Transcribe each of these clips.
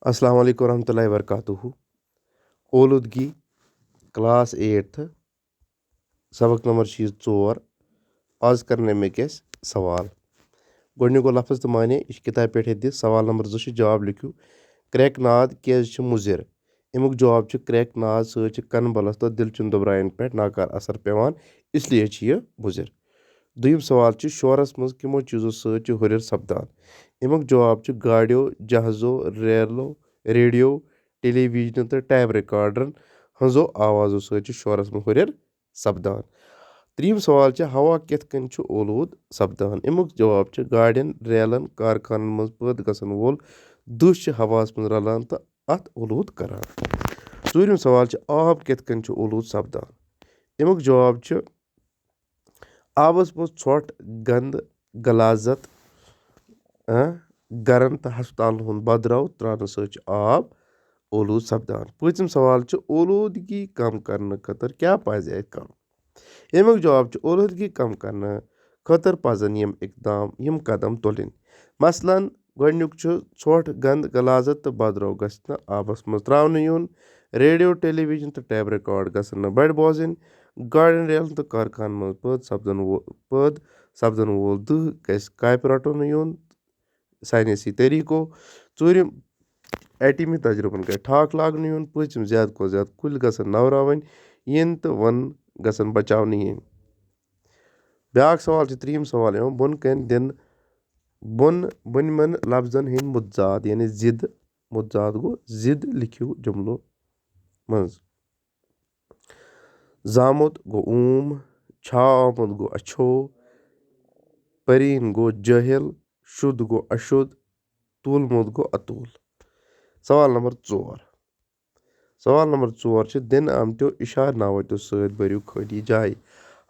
अस्सलाम वालेकुम रहमतुल्लाहि वबरकातुहू ओलूदगी क्लास 8th सबक नंबर 4 आज करने में क्या सवाल गोडनिको लफ्ज़ तो माने यह किताब पे दिस सवाल नंबर 2 जवाब लिखियो क्रैक नाद क्या मुजिर अमुक जवाब क्रैक नाद सत कन बलस तो दिल चुन दुबरायन पे नाकार असर पेवान इसलिए यह मुजिर दुयम सवाल शोरस मज किमो चीज़ों सत हुरिर सपदान अमुक जवाब गाड़ियों जहाज़ों रेडियो टेलीविजन तो टैब रिकॉर्डरन हंजो आवाज़ों सत शोरस मज हुरिर सपदान त्रीम सवाल हवा कित कन ओलूद सपदान अमुक जवाब गाड़ियन रेलन कारखानन मज पद गसन वोल दुश हवास मज रलान तो अत ओलूद करान चूरम सवाल आब कित कन ओलूद सपदान अमुक जवाब आबस मज ोट गंद गलाजत गरन तो हस्पताल हुंद बदराव त्रान सत आब ओलूद सपदान पूंचम सवाल ओलूदगी कम करने खतर क्या पज कम अमुक जवाब ओलूदगी कम करने खतर पजन यम कदम तुलिन मसलन गोडनुक ोट गंद गलाजत तो बदराव गछ आबस मज त्रावन यून रेडियो टेलीविजन तो टैब रिकॉर्ड गसन बड़ बोजन गाड़ियन रेलन तो कारखान मज पद सपदन वोल दह गछ कायप रटन यून साइंसी तरीको चूरम एटमी तजुर्बन गए ठाक लागन यून पूंचम ज्यादा को ज्यादा कुल गसन नवरावन इन तो वन गसन बचावन इन ब्याक सवाल त्रीम सवाल बोन कन दिन बुनमन लफ्जन हिंद मुतजाद यानी जिद मुतजाद गो जिद लिखियो जुमलो मज जामुत गो ऊम छा आमुत गो अच्छो परीन गो जहिल शुद्ध गो अशुद्ध तूलमुत गो अतूल सवाल नंबर 4 दिन आमत्यो इशार नावत्यो सत भरियो खाली जाय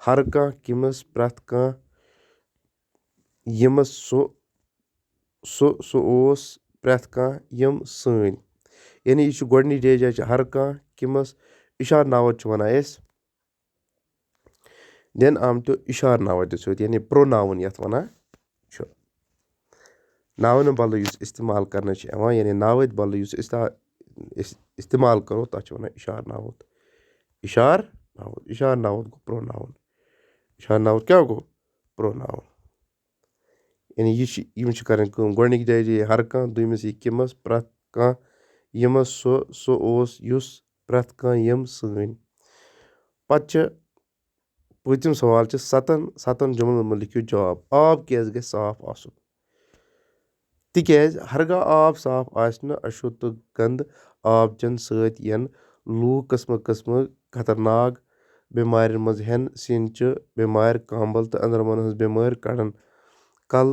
हर कह किमस प्रथ कह यमस सो ओस प्रथ कह यम सन यानी यह गोडनिच जाय हर कह किमस इशार नावत वनान अस दिन आमत्यो इशार नावत्यो सत यानी प्रोनाउन यथ वनान नावन बल इस्तेमाल करने यानी नावत बल इस्तेमाल करो तथ वन इशार नावत इशार नावत गो प्रोनाउन इशार नावत क्या गो प्रोनाउन यानी यम कर गोडनिक जाय हर कह दुयमिस किमस प्रथ कह यमस सो ओस युस प्रथ कह यम सन पत पूंचम सवाल सतन जुमलन में लिखियो जवाब आब क्या गए साफ आसुन तिकेज हरगा आब साफ आसना अशुद्ध तो गंद आब चन सत यन लूक किस्म खतरनाक बेमार मज हेन सिंच बेमार कांबल तो अंदरमन हज बेमार कड़न कल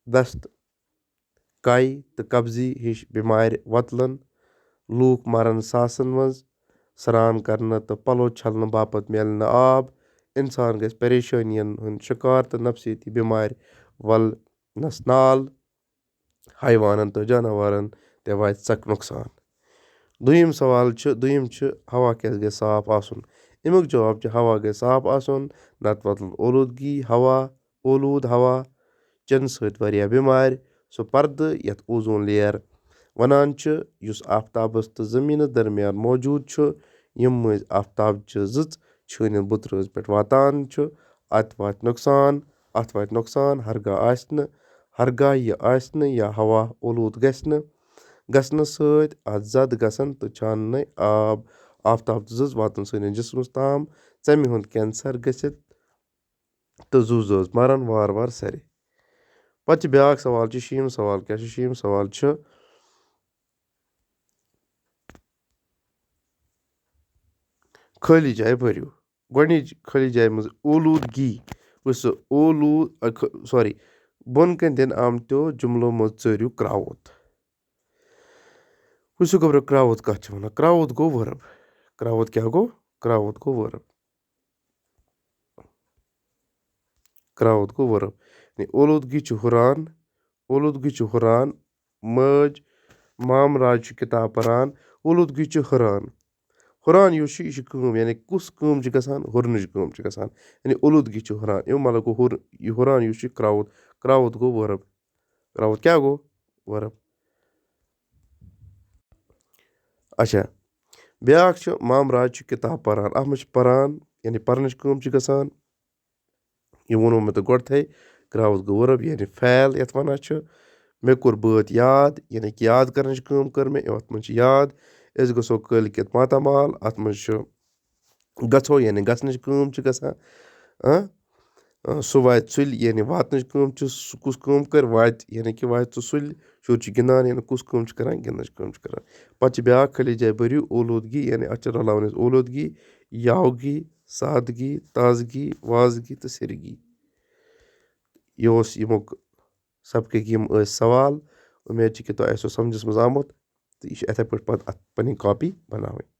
दस्त काई तो कब्जी हिश बेमार वतलन लूक मरन सासन मज सरान करना तो पलो छलन बापत मेलन आब इंसान गस परेशानियन हंद शिकार तो नफसियती बेमार वल नस नाल हैवानन तो जानवरन ते वात सक नुकसान दुयम सवाल दुयम हवा क्या गए साफ आसुन अमुक जवाब हवा गए साफ आसुन नत वतल ओलूदगी हवा ओलूद हवा चन सत वारिया बेमार सो पर्द यथ ओजोन लेयर वनान युस आफ्ताबस तो जमीन दरमियान मौजूद यम मज आफ्ताब जिच छनित बुतरज पे वातान अत वात नुकसान हरगा यह आसन या हवा ओलूद गसन सत अत जद गसन तो छान आब आफ्ताब तो जज वातन सन जिसमस ताम चमि हुंद कैंसर गसित तो जू जज मरन वार वार सरे पत ब्याक सवाल शीम सवाल क्या शीम सवाल खाली जाय भरियो गोडनिच खाली जाय मज ओलूदगी वस ओलूद सॉरी बोन कन दिन आमत्यो जुमलो मज चरियो क्राउत वस गो क्राउत कथ वन क्राउत गो वर्ब क्राउत क्या गो क्राउत गो वर्ब ओलूदगी हुरान मज मामराज किताब परान ओलूदगी हुरान युस यह यानी कुस कम गसान हुरनच कम गसान यानी ओलूदगी हुरान अम मतलब गो हुरान युस क्राउत गो वर्ब क्राउत क्या गो वर्ब اچھا بیٛاکھ چھُ مامراج چھُ کِتاب پَران اَتھ منٛز چھِ پَران یعنی پَرنٕچ کٲم چھِ گژھان یہِ ووٚنو مےٚ تۄہہِ گۄڈٕتھٕے کرٛاوُس گوٚو ؤرٕب یعنی فعل یَتھ وَنان چھِ مےٚ کوٚر بٲتھ یاد یعنی کہِ یاد کَرنٕچ کٲم کٔر مےٚ یَتھ منٛز چھِ یاد أسۍ گژھو کٲلۍکٮ۪تھ ماتامال اَتھ منٛز چھُ گژھو یعنی گژھنٕچ کٲم چھِ گژھان سُہ واتہِ سُلہِ یعنی واتنٕچ کٲم چھِ سُہ کُس کٲم کَرِ واتہِ یعنی کہِ واتہِ سُہ سُلہِ شُر چھُ گِنٛدان یعنی کُس کٲم چھِ کَران گِنٛدنٕچ کٲم چھِ کَران پَتہٕ چھِ بیٛاکھ خٲلی جاے بٔرِو اولوٗدگی یعنی اَتھ چھِ رلاوٕنۍ أسۍ اولوٗدگی یاوگی سادگی تازگی وازگی تہٕ سِرگی یہِ اوس ییٚمیُک سبقٕکۍ یِم ٲسۍ سوال اُمید چھِ کہِ تۄہہِ آسیو سَمجھَس منٛز آمُت تہٕ یہِ چھِ یِتھَے پٲٹھۍ پَتہٕ اَتھ پَنٕنۍ کاپی بَناوٕنۍ